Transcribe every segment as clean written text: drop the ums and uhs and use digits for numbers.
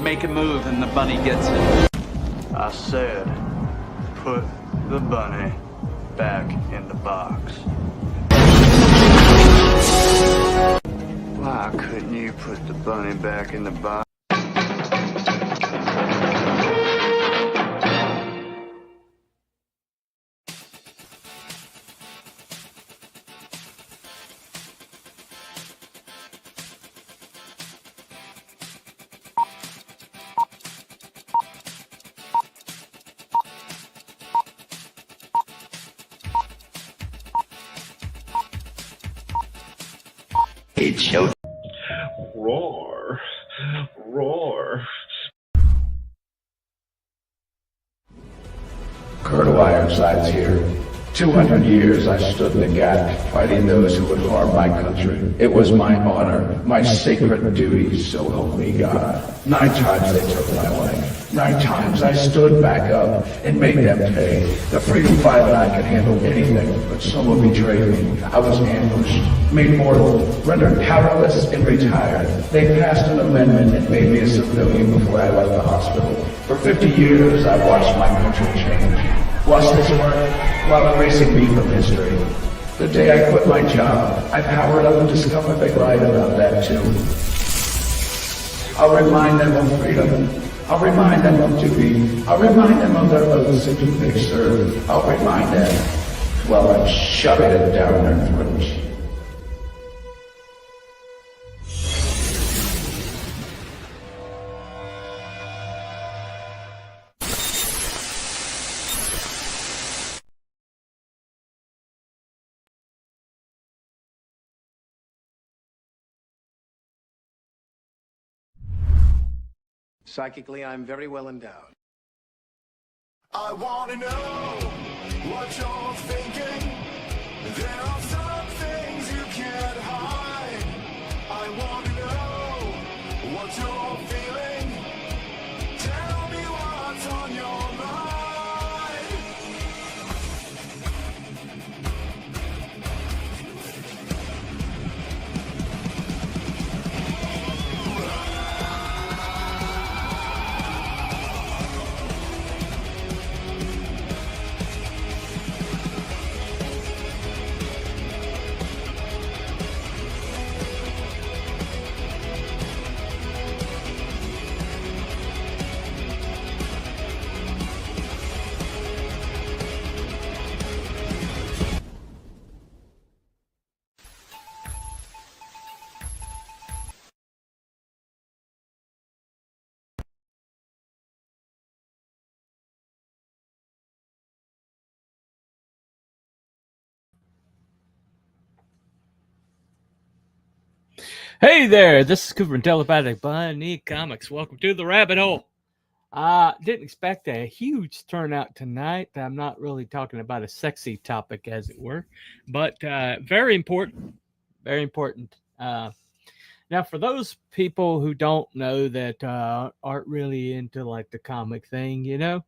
make a move and the bunny gets it. I said, put the bunny back in the box. Why couldn't you put the bunny back in the box? It's show. Roar. Roar. Colonel Ironsides here. 200 years I stood in the gap, fighting those who would harm my country. It was my honor, my sacred duty, so help me God. 9 times they took my life. 9 times I stood back up and made them pay. The freedom fighter I could handle anything, but someone betrayed me. I was ambushed, made mortal, rendered powerless, and retired. They passed an amendment that made me a civilian before I left the hospital. For 50 years, I've watched my country change. Watched this work while erasing me from history. The day I quit my job, I powered up and discovered they lied about that too. I'll remind them of freedom. I'll remind them of duty. I'll remind them of their oaths and who they serve. I'll remind them while I'm shoving it down their throats. Psychically, I'm very well endowed. I want to know what you're thinking. There are some things you can't hide. I want to know what you're feeling. Tell me what's on your mind. Hey there, this is Cooper from Telepathic Bunny Comics. Welcome to the rabbit hole. Didn't expect a huge turnout tonight. I'm not really talking about a sexy topic, as it were, but very important. Very important. Now, for those people who don't know that aren't really into like the comic thing, you know,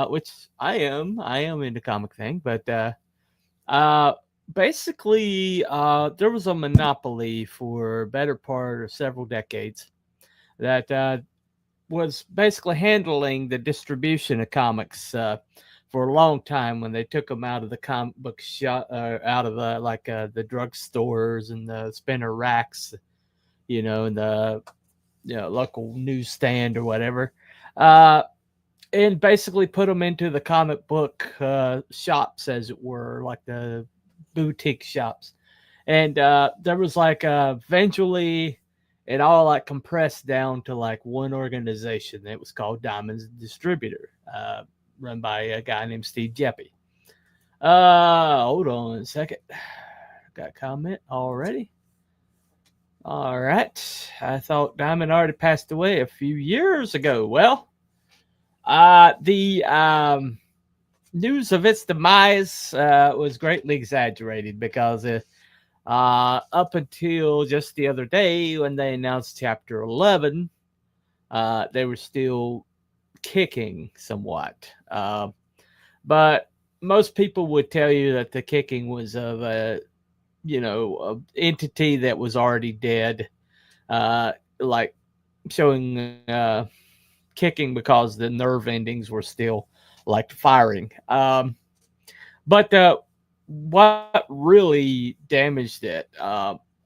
which I am into comic thing, but basically, there was a monopoly for a better part of several decades that was basically handling the distribution of comics for a long time when they took them out of the comic book shop, out of the drugstores and the spinner racks, you know, and the local newsstand or whatever, and basically put them into the comic book shops, as it were, like the boutique shops. And there was like eventually it all like compressed down to like one organization. It was called Diamond's Distributor, run by a guy named Steve Jeppy. Hold on a second. Got a comment already. All right. I thought Diamond already passed away a few years ago. Well, the news of its demise was greatly exaggerated because up until just the other day when they announced Chapter 11, they were still kicking somewhat. But most people would tell you that the kicking was of a entity that was already dead, like showing kicking because the nerve endings were still like firing. But what really damaged it,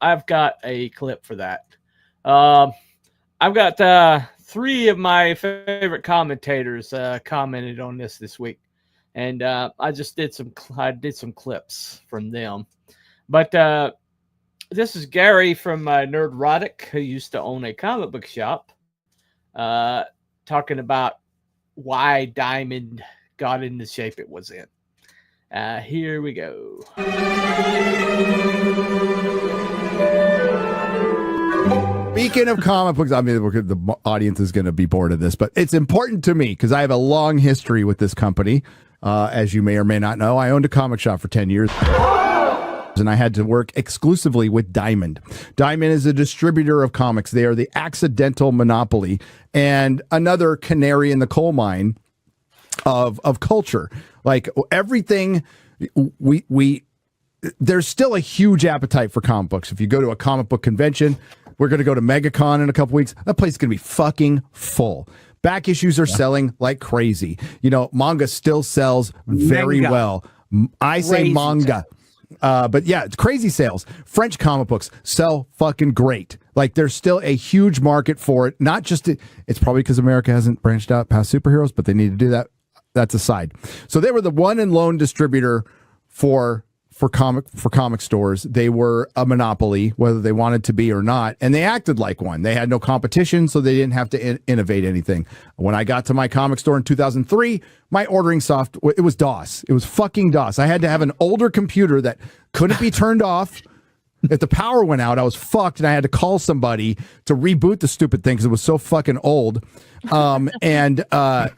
I've got a clip for that. I've got 3 of my favorite commentators commented on this week, and I did some clips from them. But this is Gary from Nerdrotic, who used to own a comic book shop, talking about why Diamond got in the shape it was in. Here we go. Speaking of comic books, I mean, the audience is going to be bored of this, but it's important to me because I have a long history with this company. As you may or may not know, I owned a comic shop for 10 years. And I had to work exclusively with Diamond. Diamond is a distributor of comics. They are the accidental monopoly and another canary in the coal mine of culture. Like everything, there's still a huge appetite for comic books. If you go to a comic book convention, we're going to go to MegaCon in a couple weeks. That place is going to be fucking full. Back issues are selling like crazy. You know, manga still sells very well. I say crazy manga. But yeah, it's crazy sales. French comic books sell fucking great. Like there's still a huge market for it. Not just it's probably because America hasn't branched out past superheroes, but they need to do that. That's aside. So they were the one and lone distributor for comic stores. They were a monopoly, whether they wanted to be or not, and they acted like one. They had no competition, so they didn't have to innovate anything. When I got to my comic store in 2003, my ordering software, it was DOS. It was fucking DOS. I had to have an older computer that couldn't be turned off. If the power went out, I was fucked, and I had to call somebody to reboot the stupid thing because it was so fucking old. And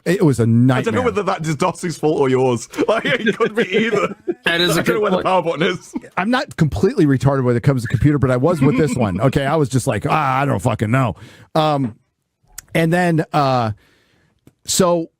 it was a nightmare. I don't know whether that is DOS's fault or yours. Like, it could be either. That is I don't know where the power button is. I'm not completely retarded when it comes to computer, but I was with this one. Okay, I was just like, I don't fucking know. And then, so,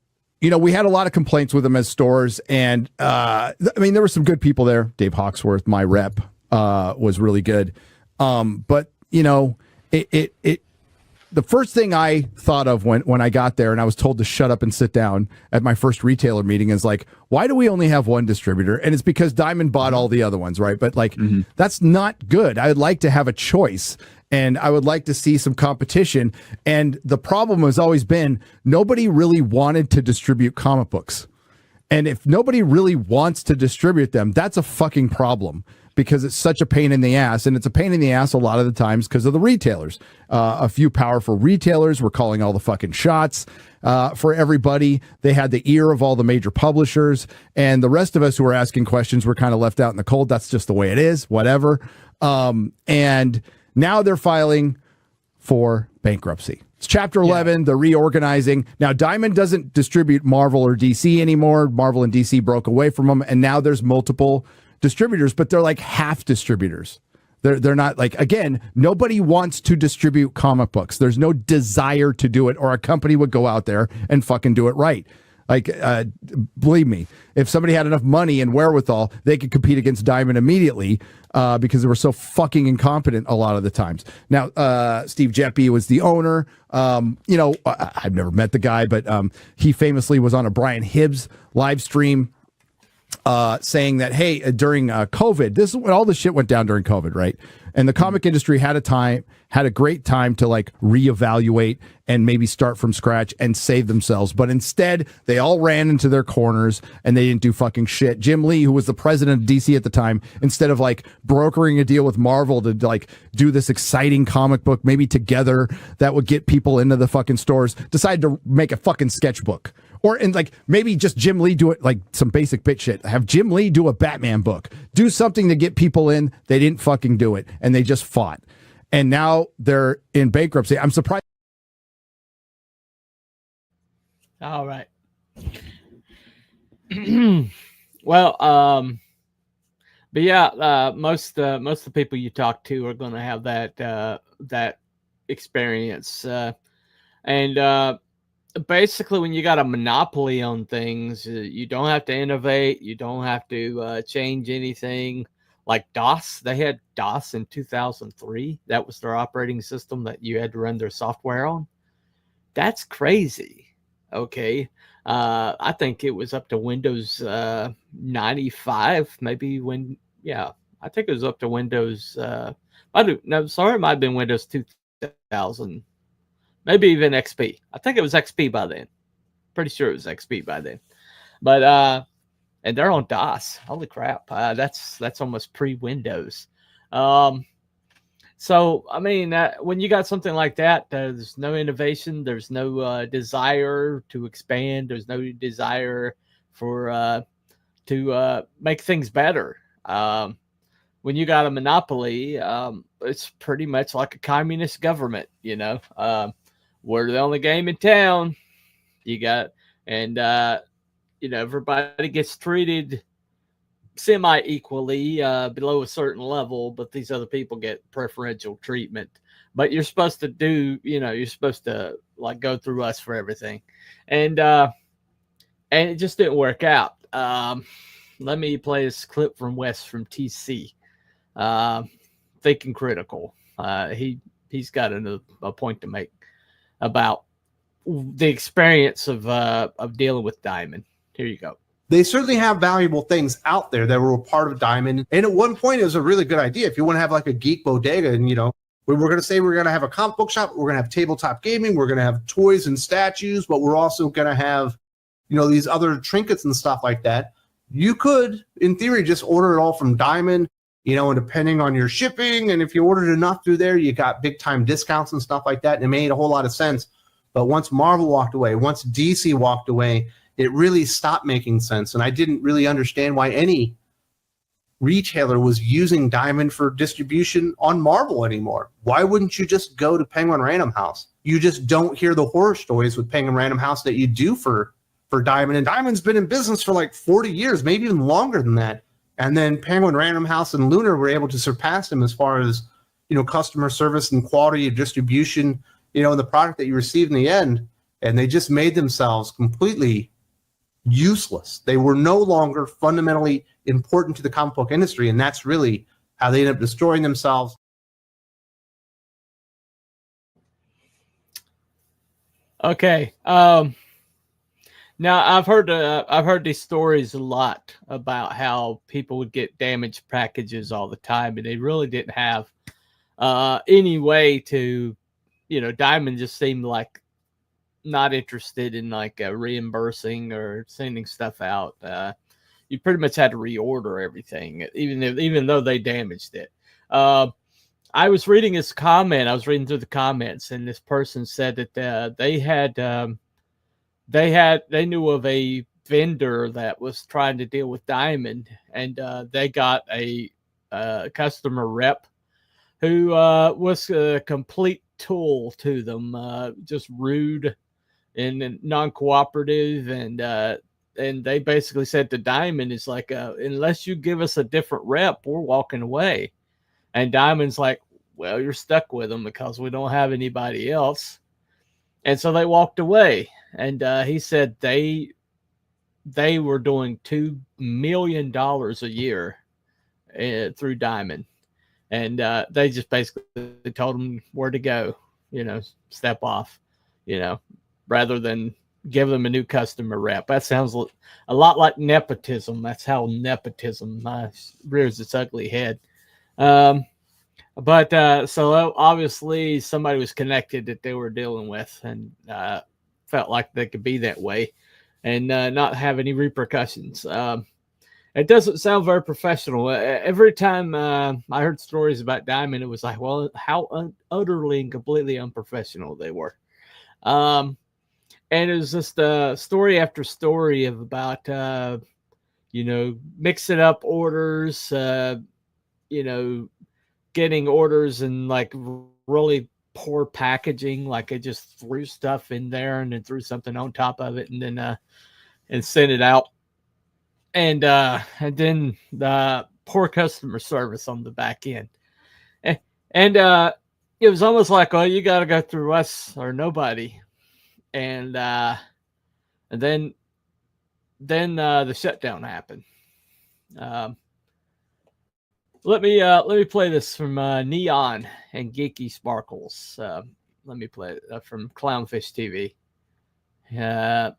you know, we had a lot of complaints with them as stores, and I mean, there were some good people there. Dave Hawksworth, my rep, was really good. But you know, the first thing I thought of when I got there and I was told to shut up and sit down at my first retailer meeting is like, why do we only have one distributor? And it's because Diamond bought all the other ones, right? But like, that's not good. I would like to have a choice, and I would like to see some competition. And the problem has always been nobody really wanted to distribute comic books. And if nobody really wants to distribute them, that's a fucking problem, because it's such a pain in the ass. And it's a pain in the ass a lot of the times because of the retailers. A few powerful retailers were calling all the fucking shots for everybody. They had the ear of all the major publishers. And the rest of us who were asking questions were kind of left out in the cold. That's just the way it is, whatever. And now they're filing for bankruptcy. It's Chapter 11. They're reorganizing. Now, Diamond doesn't distribute Marvel or DC anymore. Marvel and DC broke away from them. And now there's multiple distributors, but they're like half distributors. They're not like, again, nobody wants to distribute comic books. There's no desire to do it, or a company would go out there and fucking do it right. Like, believe me, if somebody had enough money and wherewithal, they could compete against Diamond immediately because they were so fucking incompetent a lot of the times. Now, Steve Jeppe was the owner. You know, I've never met the guy, but he famously was on a Brian Hibbs live stream saying that, hey, during COVID, this is when all this shit went down during COVID, right? And the comic industry had a great time to like reevaluate and maybe start from scratch and save themselves. But instead, they all ran into their corners and they didn't do fucking shit. Jim Lee, who was the president of DC at the time, instead of like brokering a deal with Marvel to like do this exciting comic book, maybe together that would get people into the fucking stores, decided to make a fucking sketchbook. Or, and like, maybe just Jim Lee do it, like some basic bitch shit. Have Jim Lee do a Batman book. Do something to get people in. They didn't fucking do it. And they just fought. And now they're in bankruptcy. I'm surprised. All right. Well, but yeah, most of the people you talk to are going to have that experience. And basically, when you got a monopoly on things, you don't have to innovate. You don't have to change anything. Like DOS, they had DOS in 2003. That was their operating system that you had to run their software on. That's crazy. Okay. I think it was up to Windows 95, maybe when, yeah, I think it was up to Windows. No, sorry, it might have been Windows 2000, maybe even XP. I think it was XP by then. Pretty sure it was XP by then. But, and they're on DOS. Holy crap. That's almost pre-Windows. So, I mean, when you got something like that, there's no innovation, there's no desire to expand, there's no desire for to make things better. When you got a monopoly, it's pretty much like a communist government. We're the only game in town. You got, and everybody gets treated semi-equally below a certain level, but these other people get preferential treatment. But you're supposed to you're supposed to like go through us for everything, and it just didn't work out. Let me play this clip from Wes from TC, Thinking Critical. He's got a point to make about the experience of dealing with Diamond. Here you go. They certainly have valuable things out there that were part of Diamond. And at one point, it was a really good idea. If you want to have like a geek bodega and, we're going to say we're going to have a comic book shop, we're going to have tabletop gaming, we're going to have toys and statues, but we're also going to have, these other trinkets and stuff like that. You could, in theory, just order it all from Diamond, and depending on your shipping. And if you ordered enough through there, you got big time discounts and stuff like that. And it made a whole lot of sense. But once Marvel walked away, once DC walked away, it really stopped making sense. And I didn't really understand why any retailer was using Diamond for distribution on Marvel anymore. Why wouldn't you just go to Penguin Random House? You just don't hear the horror stories with Penguin Random House that you do for Diamond. And Diamond's been in business for like 40 years, maybe even longer than that. And then Penguin Random House and Lunar were able to surpass them as far as, customer service and quality of distribution, and the product that you receive in the end. And they just made themselves completely useless. They were no longer fundamentally important to the comic book industry, and that's really how they ended up destroying themselves. Okay. Now I've heard these stories a lot about how people would get damaged packages all the time, and they really didn't have any way to, Diamond just seemed like not interested in like reimbursing or sending stuff out. You pretty much had to reorder everything, even though they damaged it. I was reading his comment. I was reading through the comments, and this person said that they knew of a vendor that was trying to deal with Diamond, and they got a customer rep who was a complete tool to them, just rude and non-cooperative, and they basically said to Diamond, it's like, unless you give us a different rep, we're walking away. And Diamond's like, well, you're stuck with them because we don't have anybody else. And so they walked away. And he said they were doing $2 million a year through Diamond. And they just basically told them where to go, step off, rather than give them a new customer rep. That sounds a lot like nepotism. That's how nepotism rears its ugly head. But so obviously somebody was connected that they were dealing with, and felt like they could be that way and not have any repercussions. It doesn't sound very professional. Every time I heard stories about Diamond, it was like, well, how utterly and completely unprofessional they were. And it was just story after story of about, mixing up orders, getting orders and like really poor packaging. Like they just threw stuff in there and then threw something on top of it and then and sent it out. And then the poor customer service on the back end. And it was almost like, oh, you got to go through us or nobody. And then the shutdown happened. Let me play this from Neon and Geeky Sparkles. let me play it from Clownfish TV. Here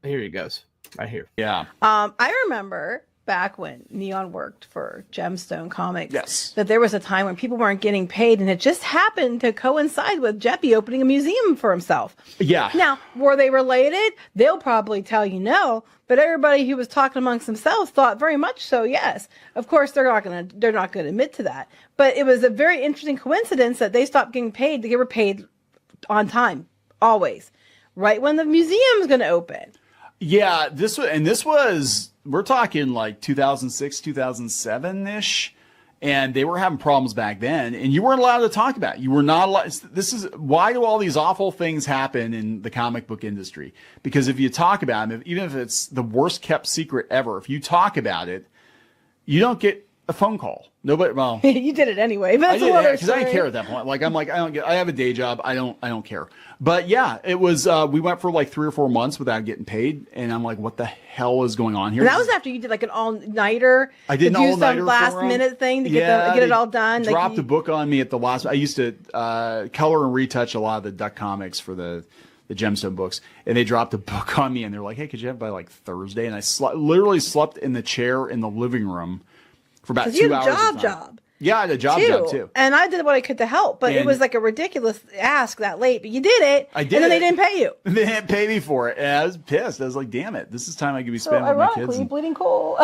he goes, right here. Yeah. I remember back when Neon worked for Gemstone Comics, Yes. that there was a time when people weren't getting paid, and it just happened to coincide with Jeppy opening a museum for himself. Yeah. Now, were they related? They'll probably tell you no, but everybody who was talking amongst themselves thought very much so, yes. Of course, they're not going to admit to that. But it was a very interesting coincidence that they stopped getting paid. They were paid on time, always, right when the museum's going to open. Yeah, this was we're talking like 2006, 2007 ish, and they were having problems back then, and you weren't allowed to talk about it. You were not allowed. This is why do all these awful things happen in the comic book industry? Because if you talk about them, even if it's the worst kept secret ever, if you talk about it, you don't get a phone call. Nobody. Well, You did it anyway, but that's another because I didn't story. care at that point. Like I don't get. I have a day job. I don't care. But yeah, it was. We went for like 3 or 4 months without getting paid, and I'm like, what the hell is going on here? And that was after you did like an all-nighter. I did an to do all-nighter some for 'em. last-minute thing to get they it all done. Dropped the book on me at the last. I used to color and retouch a lot of the Duck comics for the Gemstone books, and they dropped a book on me, and they're like, "Hey, could you have it by like Thursday?" And I literally slept in the chair in the living room for about 2 you hours. had a at a time. job. Yeah, I had a job too. And I did what I could to help, but it And- was like a ridiculous ask that late. But you did it. I did and then they it. didn't pay you. They didn't pay me for it, and I was pissed. I was like, "Damn it! This is time I could be So spending with my kids." ironically, and- bleeding cool.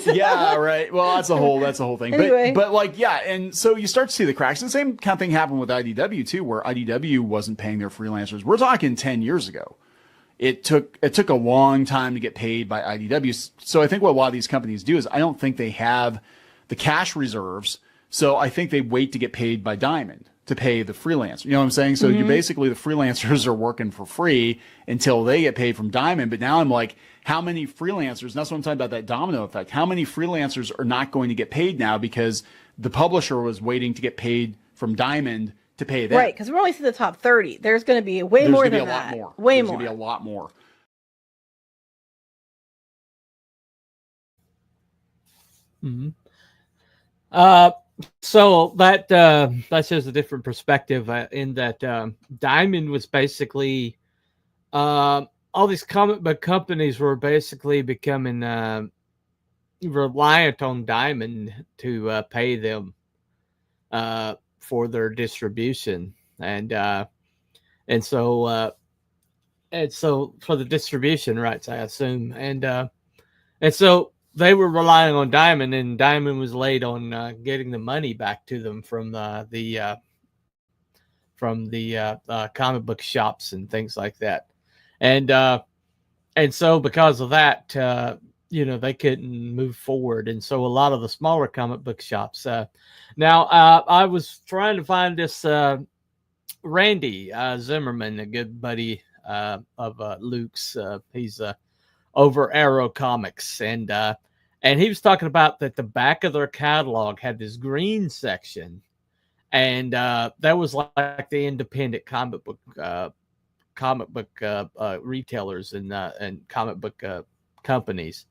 Yeah, right. Well, that's a whole thing. Anyway. But like, yeah, and so you start to see the cracks. The same kind of thing happened with IDW too, where IDW wasn't paying their freelancers. We're talking 10 years ago. It took a long time to get paid by IDW. So I think what a lot of these companies do is I don't think they have the cash reserves. So I think they wait to get paid by Diamond to pay the freelancer. You know what I'm saying? So you basically, the freelancers are working for free until they get paid from Diamond. But now I'm like, how many freelancers, and that's what I'm talking about, that domino effect. How many freelancers are not going to get paid now because the publisher was waiting to get paid from Diamond to pay them? Right, because we're only to the top 30. There's going to be way more There's than going to be a that. lot more. Way There's more. going to be a lot more. So that shows a different perspective in that Diamond was basically all these comic book companies were basically becoming reliant on Diamond to pay them for their distribution, and so for the distribution rights, I assume, and so they were relying on Diamond, and Diamond was late on getting the money back to them from the comic book shops and things like that, and so because of that, they couldn't move forward, and so a lot of the smaller comic book shops. Now, I was trying to find this Randy Zimmerman, a good buddy of Luke's. He's over Arrow Comics, and he was talking about that the back of their catalog had this green section, and that was like the independent comic book retailers and comic book companies,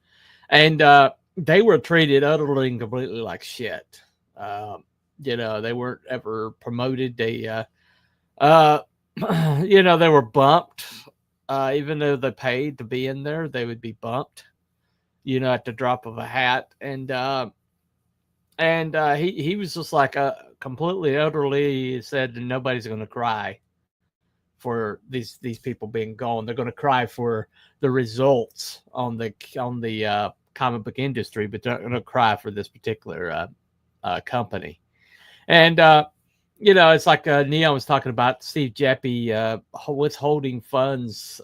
and they were treated utterly and completely like shit. They weren't ever promoted. They they were bumped. Even though they paid to be in there, they would be bumped, at the drop of a hat. And he was just like completely, utterly said that nobody's going to cry for these people being gone. They're going to cry for the results on the comic book industry, but they're not going to cry for this particular company. And it's like Neon was talking about Steve Jeppy withholding funds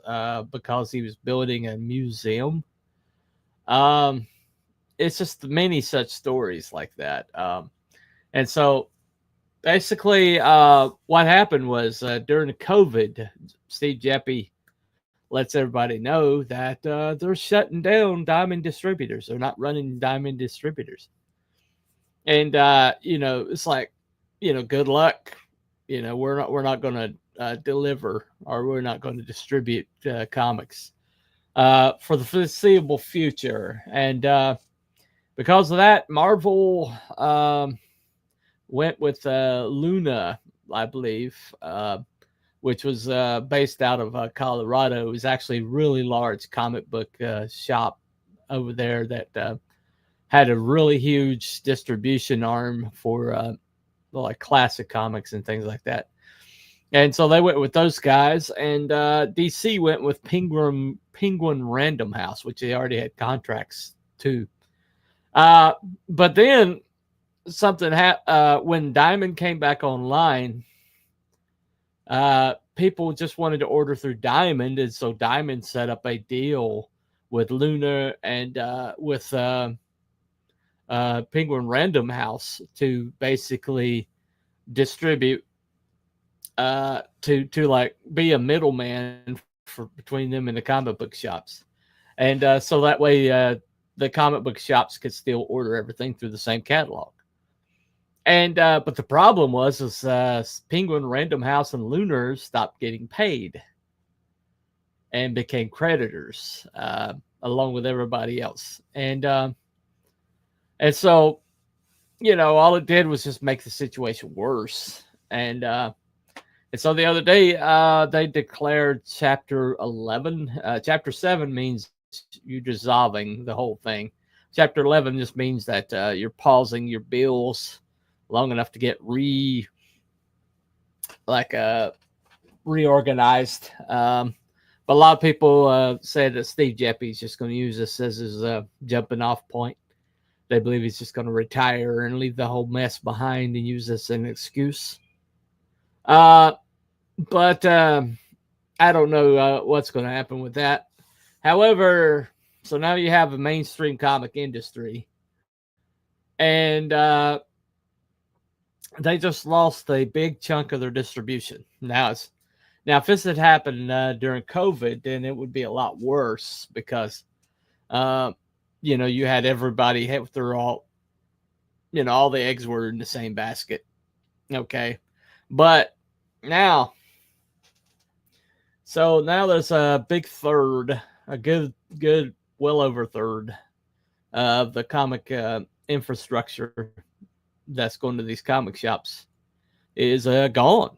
because he was building a museum. It's just many such stories like that. And so basically what happened was during the COVID, Steve Jeppy lets everybody know that they're shutting down Diamond Distributors. They're not running Diamond Distributors. And, it's like, good luck. We're not going to deliver, or we're not going to distribute comics for the foreseeable future. And because of that, Marvel went with Luna, I believe, which was based out of Colorado. It was actually a really large comic book shop over there that had a really huge distribution arm for like classic comics and things like that. And so they went with those guys, and DC went with Penguin Random House, which they already had contracts to. But then something happened when Diamond came back online. People just wanted to order through Diamond, and so Diamond set up a deal with Lunar and with Penguin Random House to basically distribute, to like be a middleman for between them and the comic book shops, and so that way the comic book shops could still order everything through the same catalog. And but the problem was Penguin Random House and Lunar stopped getting paid and became creditors along with everybody else. And so, you know, all it did was just make the situation worse. And so the other day they declared Chapter 11. Chapter 7 means you're dissolving the whole thing. Chapter 11 just means that you're pausing your bills long enough to get reorganized. But a lot of people say that Steve Jeppy's just going to use this as his jumping off point. They believe he's just going to retire and leave the whole mess behind and use this as an excuse. But I don't know what's going to happen with that. However, so now you have a mainstream comic industry, and they just lost a big chunk of their distribution. Now, if this had happened during COVID, then it would be a lot worse because, you know, you had everybody they're all, you know, all the eggs were in the same basket. Okay. But now, so now there's a big third, a good, well over third of the comic infrastructure that's going to these comic shops is gone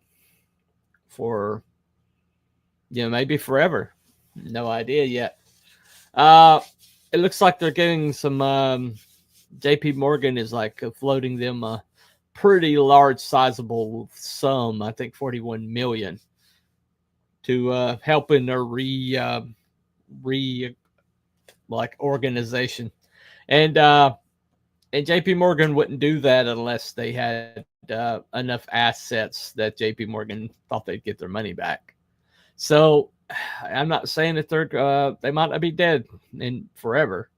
for, you know, maybe forever. No idea yet. It looks like they're getting some, JP Morgan is like floating them a pretty large, sizable sum, I think 41 million, to help in their organization. And JP Morgan wouldn't do that unless they had enough assets that JP Morgan thought they'd get their money back. So I'm not saying that they might not be dead in forever,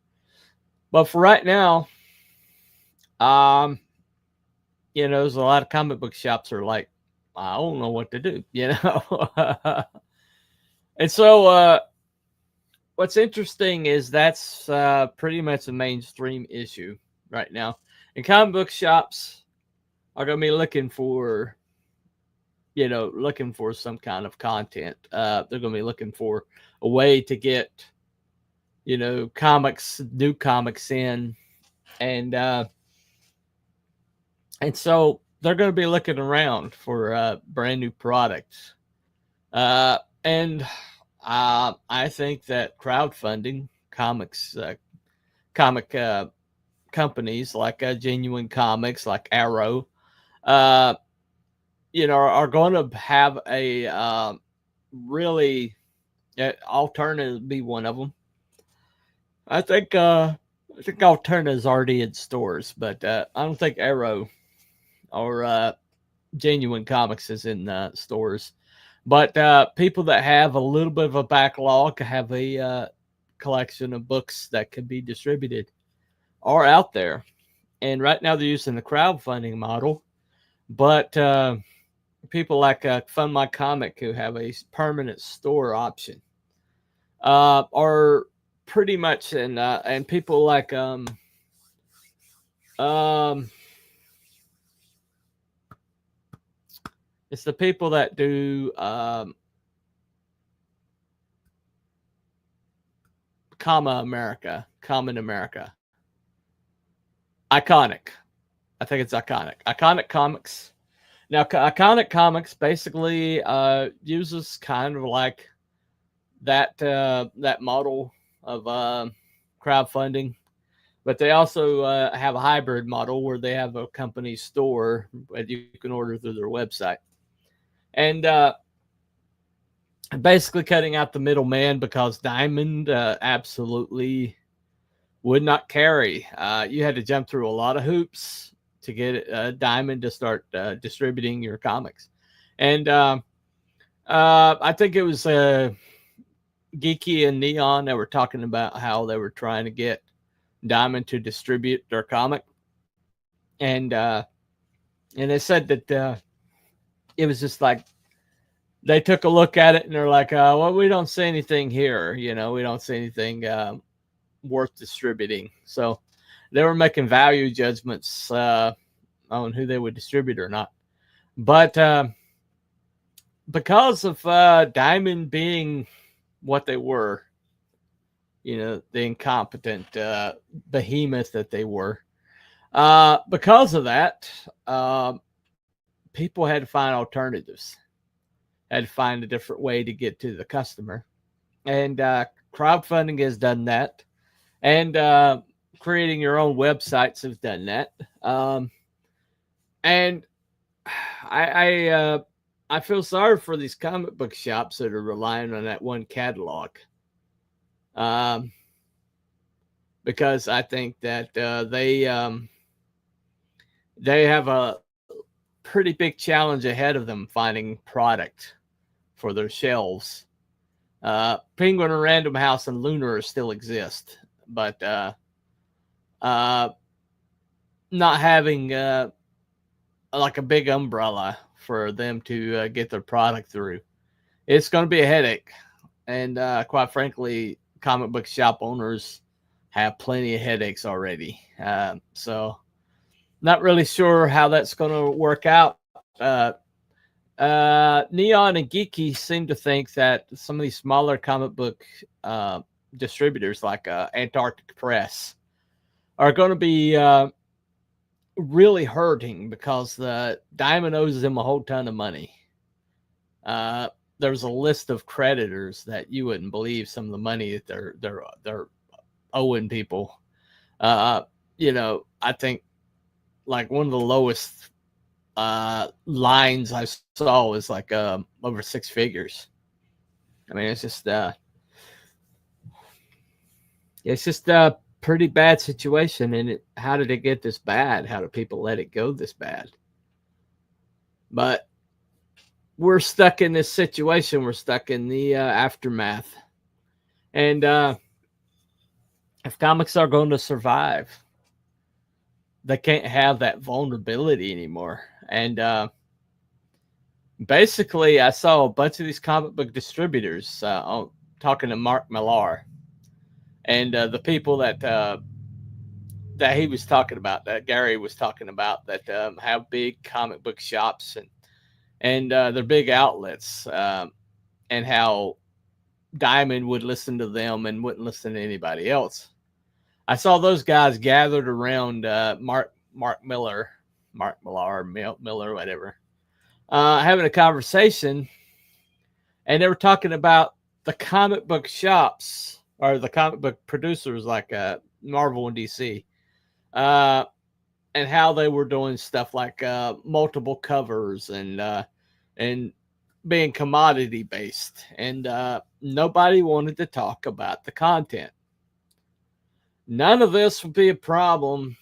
but for right now, you know, there's a lot of comic book shops are like, I don't know what to do, you know. And so what's interesting is that's pretty much a mainstream issue right now. And comic book shops are going to be looking for, you know, looking for some kind of content. They're going to be looking for a way to get, you know, new comics in. And so they're going to be looking around for brand new products. And I think that crowdfunding comic companies like Genuine Comics, like Arrow, you know, are going to have a really Alterna be one of them. I think Alterna is already in stores, but I don't think Arrow or Genuine Comics is in stores. But people that have a little bit of a backlog, have a collection of books that can be distributed, are out there. And right now they're using the crowdfunding model. But people like Fund My Comic, who have a permanent store option, are pretty much and people like it's the people that do Common America. Iconic. I think it's Iconic. Iconic Comics Now, Iconic Comics basically uses kind of like that model of crowdfunding, but they also have a hybrid model where they have a company store that you can order through their website, and basically cutting out the middleman because Diamond absolutely would not carry. You had to jump through a lot of hoops to get Diamond to start distributing your comics, and I think it was Geeky and Neon that were talking about how they were trying to get Diamond to distribute their comic, and they said that it was just like they took a look at it and they're like, well, we don't see anything here, we don't see anything worth distributing. So they were making value judgments on who they would distribute or not. But because of Diamond being what they were, the incompetent behemoth that they were, because of that, people had to find alternatives, had to find a different way to get to the customer. And crowdfunding has done that. And creating your own websites have done that. And I feel sorry for these comic book shops that are relying on that one catalog. Because I think that they have a pretty big challenge ahead of them finding product for their shelves. Penguin and Random House and Lunar still exist, but not having like a big umbrella for them to get their product through, it's going to be a headache. And quite frankly, comic book shop owners have plenty of headaches already. So not really sure how that's going to work out. Neon and Geeky seem to think that some of these smaller comic book distributors like Antarctic Press are going to be really hurting because the Diamond owes them a whole ton of money. There's a list of creditors that you wouldn't believe some of the money that they're owing people. I think like one of the lowest lines I saw was like over 6 figures. I mean, it's just a pretty bad situation. And how did it get this bad? How do people let it go this bad? But we're stuck in this situation. We're stuck in the aftermath. And if comics are going to survive, they can't have that vulnerability anymore. And basically, I saw a bunch of these comic book distributors talking to Mark Millar, and the people that he was talking about, that Gary was talking about, that have big comic book shops and they're big outlets, and how Diamond would listen to them and wouldn't listen to anybody else. I saw those guys gathered around Mark Millar, whatever, having a conversation, and they were talking about the comic book shops or the comic book producers like Marvel and DC, and how they were doing stuff like multiple covers and being commodity based, and nobody wanted to talk about the content. None of this would be a problem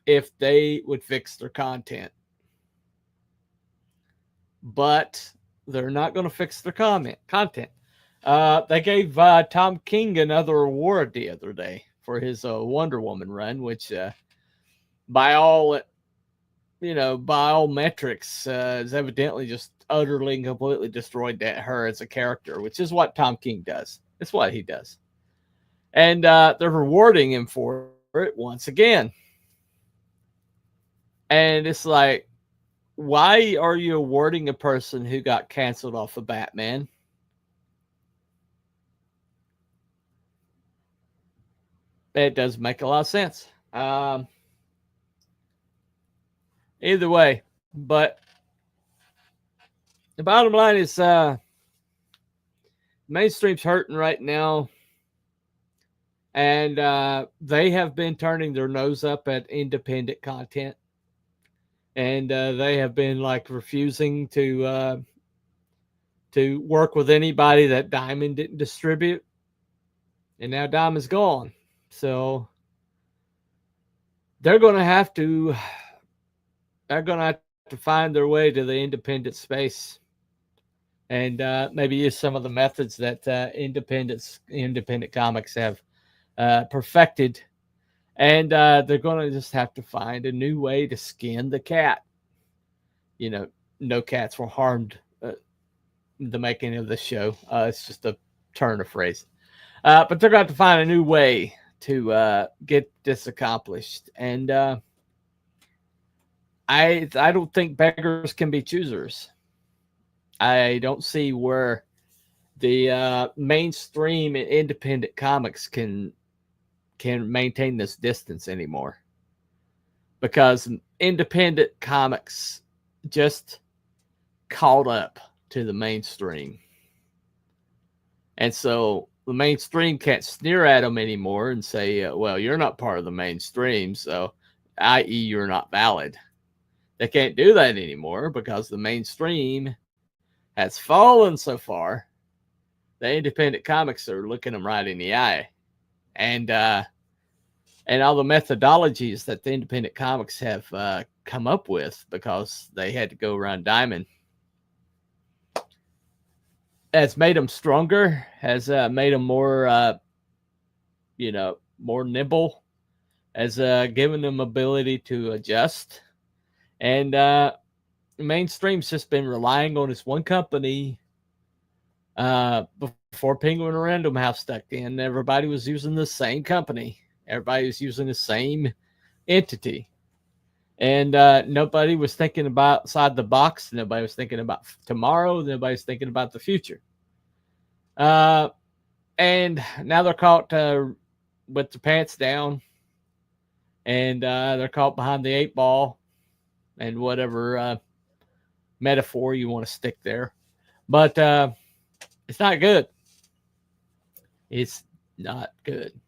if they would fix their content, but they're not going to fix their content. They gave Tom King another award the other day for his Wonder Woman run, which by all metrics has evidently just utterly and completely destroyed her as a character, which is what Tom King does. It's what he does. And they're rewarding him for it once again. And it's like, why are you awarding a person who got canceled off of Batman? It does make a lot of sense. Either way, but The bottom line is mainstream's hurting right now, and they have been turning their nose up at independent content, and they have been like refusing to work with anybody that Diamond didn't distribute, and now Diamond's gone, so they're gonna have to find their way to the independent space, and maybe use some of the methods that independent comics have perfected, and they're going to just have to find a new way to skin the cat. You know, no cats were harmed in the making of this show. It's just a turn of phrase, but they're going to have to find a new way to get this accomplished, and I don't think beggars can be choosers. I don't see where the mainstream and independent comics can maintain this distance anymore, because independent comics just caught up to the mainstream, and so the mainstream can't sneer at them anymore and say, well, you're not part of the mainstream, so i.e. you're not valid. They can't do that anymore because the mainstream has fallen so far. The independent comics are looking them right in the eye, and all the methodologies that the independent comics have come up with, because they had to go around Diamond, has made them stronger, has made them more, more nimble, has given them ability to adjust, and mainstream's just been relying on this one company. Before Penguin and Random House stepped in, everybody was using the same company. Everybody was using the same entity. And nobody was thinking about outside the box. Nobody was thinking about tomorrow. Nobody was thinking about the future. And now they're caught with their pants down. And they're caught behind the 8 ball, and whatever metaphor you want to stick there. But it's not good. It's not good.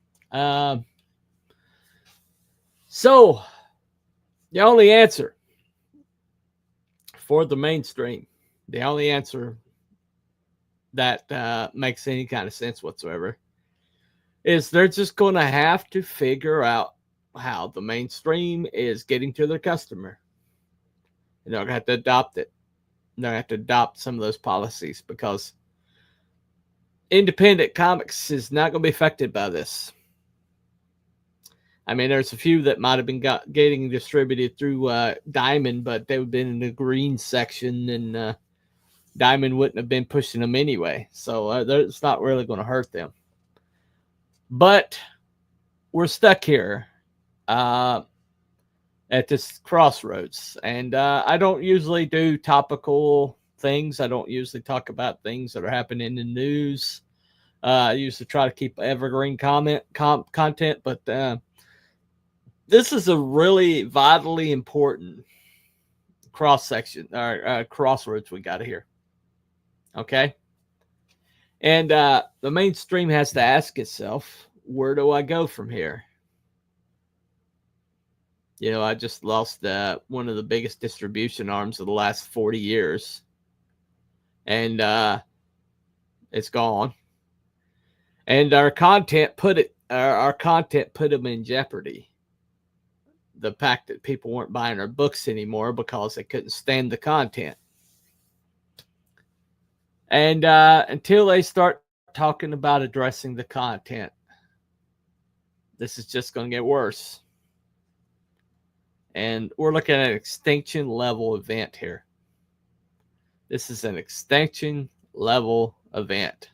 So the only answer for the mainstream, the only answer that makes any kind of sense whatsoever, is they're just going to have to figure out how the mainstream is getting to their customer. And they're going to have to adopt it. They're going to have to adopt some of those policies, because independent comics is not going to be affected by this. I mean, there's a few that might have been getting distributed through Diamond, but they would have been in the green section, and Diamond wouldn't have been pushing them anyway. So it's not really going to hurt them. But we're stuck here at this crossroads. And I don't usually do topical things. I don't usually talk about things that are happening in the news. I usually try to keep evergreen content, but this is a really vitally important cross-section or crossroads we got here. Okay? And the mainstream has to ask itself, where do I go from here? You know, I just lost one of the biggest distribution arms of the last 40 years. And it's gone. And our content put them in jeopardy. The fact that people weren't buying our books anymore because they couldn't stand the content. And until they start talking about addressing the content, this is just going to get worse. And we're looking at an extinction level event here. This is an extinction level event.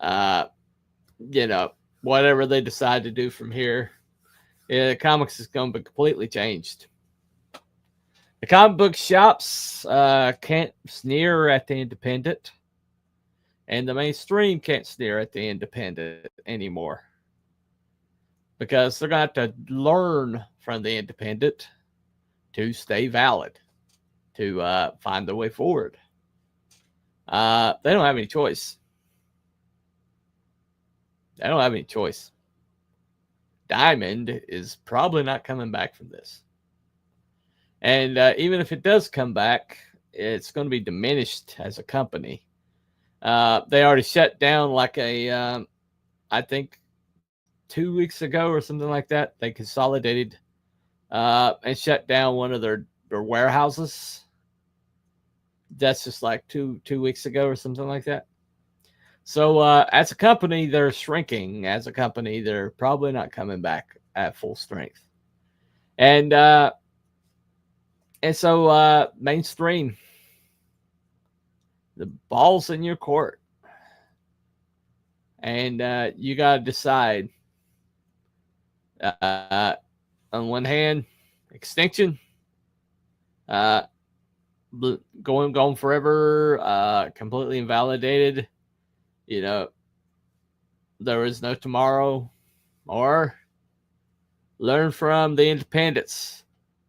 You know, whatever they decide to do from here, comics is going to be completely changed. The comic book shops can't sneer at the independent, and the mainstream can't sneer at the independent anymore, because they're going to have to learn from the independent to stay valid, to find their way forward. They don't have any choice. They don't have any choice. Diamond is probably not coming back from this. And even if it does come back, it's going to be diminished as a company. They already shut down like I think 2 weeks ago or something like that. They consolidated and shut down one of their warehouses. That's just like two weeks ago or something like that. So as a company, they're shrinking. As a company, they're probably not coming back at full strength. And so mainstream, the ball's in your court. And you got to decide. On one hand, extinction, going forever, completely invalidated. You know, there is no tomorrow. Or learn from the independents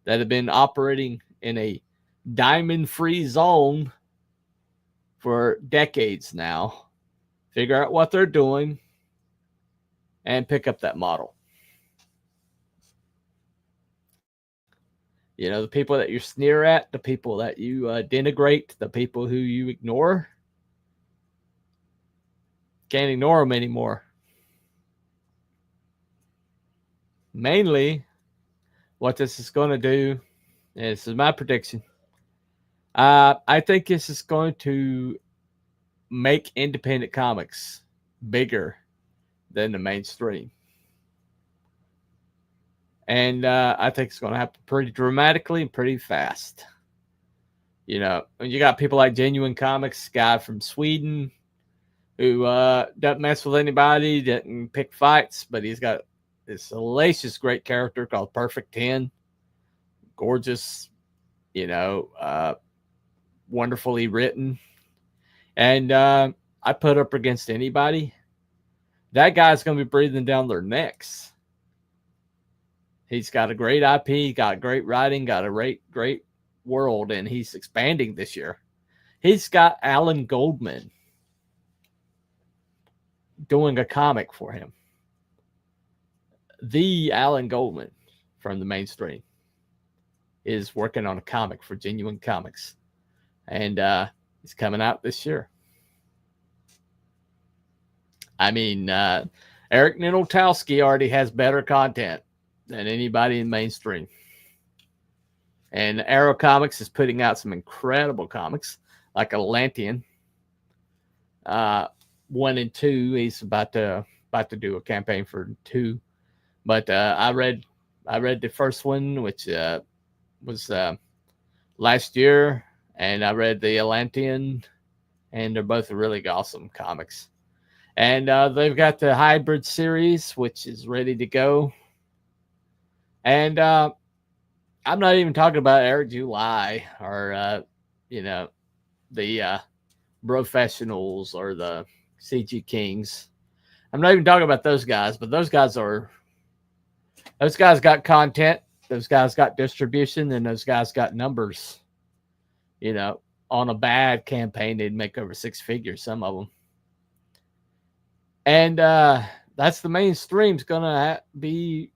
that have been operating in a diamond-free zone for decades now. Figure out what they're doing and pick up that model. You know, the people that you sneer at, the people that you denigrate, the people who you ignore, can't ignore them anymore. Mainly, what this is going to do, and this is my prediction, I think this is going to make independent comics bigger than the mainstream. And I think it's going to happen pretty dramatically and pretty fast. You know, when you got people like Genuine Comics, guy from Sweden, who doesn't mess with anybody, doesn't pick fights, but he's got this salacious, great character called Perfect 10. Gorgeous, you know, wonderfully written. And I put up against anybody. That guy's going to be breathing down their necks. He's got a great IP, got great writing, got a great world, and he's expanding this year. He's got Alan Goldman doing a comic for him. The Alan Goldman from the mainstream is working on a comic for Genuine Comics. And it's coming out this year. I mean, Eric Ninotowski already has better content than anybody in mainstream. And Arrow Comics is putting out some incredible comics, like Atlantean. 1 and 2. He's about to do a campaign for 2. But I read the first one, which was last year, and I read the Atlantean, and they're both really awesome comics. And they've got the Hybrid series, which is ready to go. And I'm not even talking about Eric July or, you know, the Professionals or the CG Kings. I'm not even talking about those guys, but those guys got content. Those guys got distribution, and those guys got numbers. You know, on a bad campaign, they'd make over 6 figures, some of them. And that's the mainstream's going to be.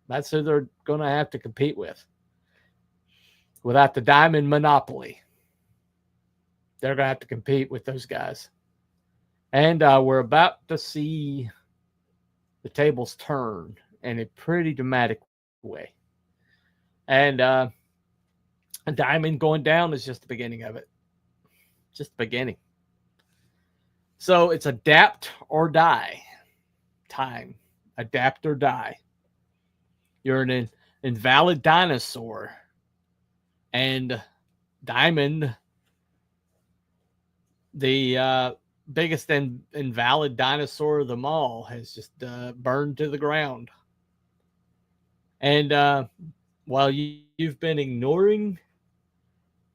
That's who they're going to have to compete with. Without the diamond monopoly, they're going to have to compete with those guys. And we're about to see the tables turn in a pretty dramatic way. And a diamond going down is just the beginning of it. Just the beginning. So it's adapt or die time. Adapt or die. You're an invalid dinosaur. And Diamond, the biggest invalid dinosaur of them all, has just burned to the ground. And while you've been ignoring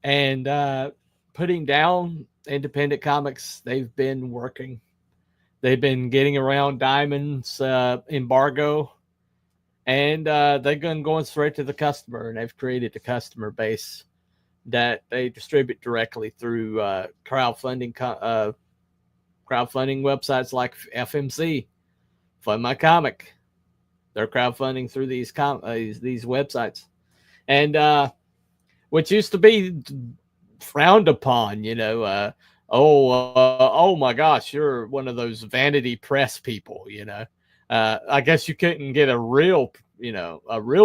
and putting down independent comics, they've been working. They've been getting around Diamond's embargo. And they're going straight to the customer, and they've created a customer base that they distribute directly through crowdfunding websites like FMC, Fund My Comic. They're crowdfunding through these websites, and which used to be frowned upon. Oh my gosh, you're one of those vanity press people. I guess you couldn't get a real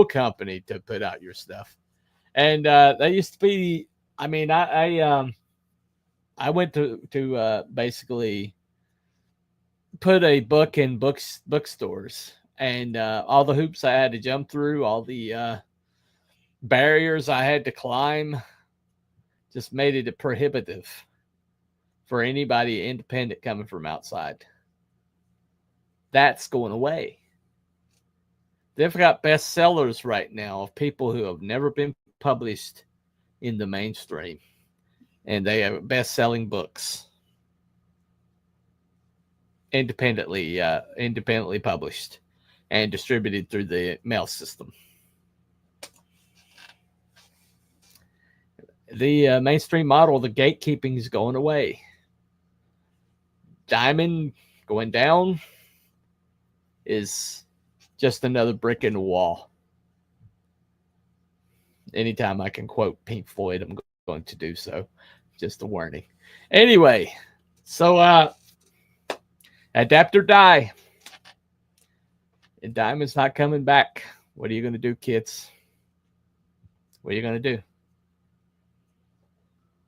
company to put out your stuff. And that used to be. I mean, I went to basically put a book in bookstores, and all the hoops I had to jump through, all the barriers I had to climb, just made it prohibitive for anybody independent coming from outside. That's going away. They've got bestsellers right now of people who have never been published in the mainstream, and they have best-selling books, independently published and distributed through the mail system. The mainstream model, the gatekeeping is going away. Diamond going down is just another brick in the wall. Anytime I can quote Pink Floyd, I'm going to do so. Just a warning. Anyway, so adapt or die. And Diamond's not coming back. What are you going to do, kids? What are you going to do?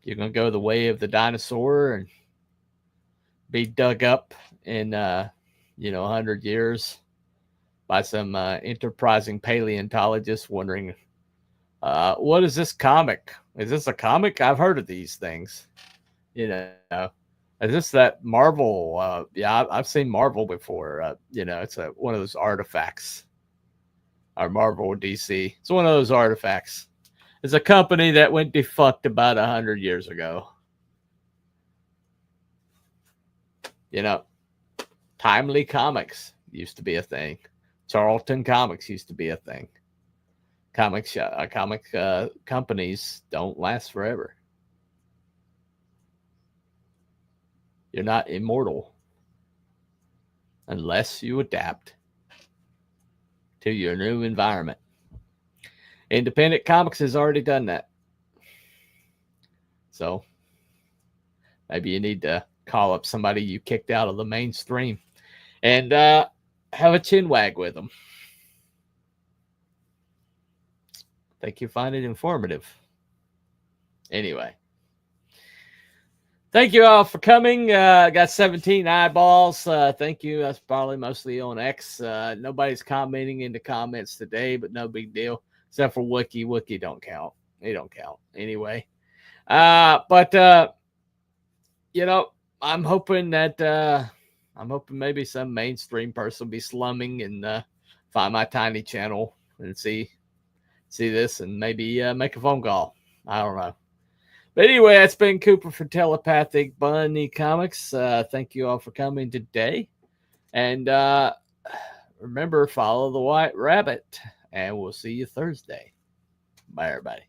You're going to go the way of the dinosaur and be dug up in 100 years by some enterprising paleontologist wondering, what is this comic? Is this a comic? I've heard of these things. Is this that Marvel? Yeah, I've seen Marvel before. It's one of those artifacts. Or Marvel or DC. It's one of those artifacts. It's a company that went defunct about 100 years ago. Timely Comics used to be a thing. Charlton Comics used to be a thing. Comic companies don't last forever. You're not immortal unless you adapt to your new environment. Independent Comics has already done that. So maybe you need to call up somebody you kicked out of the mainstream and have a chin wag with them. I think you find it informative. Anyway. Thank you all for coming. Got 17 eyeballs. Thank you. That's probably mostly on X. Nobody's commenting in the comments today, but no big deal. Except for Wookie. Wookie don't count. They don't count. Anyway. But I'm hoping maybe some mainstream person will be slumming and find my tiny channel and see this and maybe make a phone call. I don't know. But anyway, that's been Cooper for Telepathic Bunny Comics. Thank you all for coming today. And remember, follow the white rabbit. And we'll see you Thursday. Bye, everybody.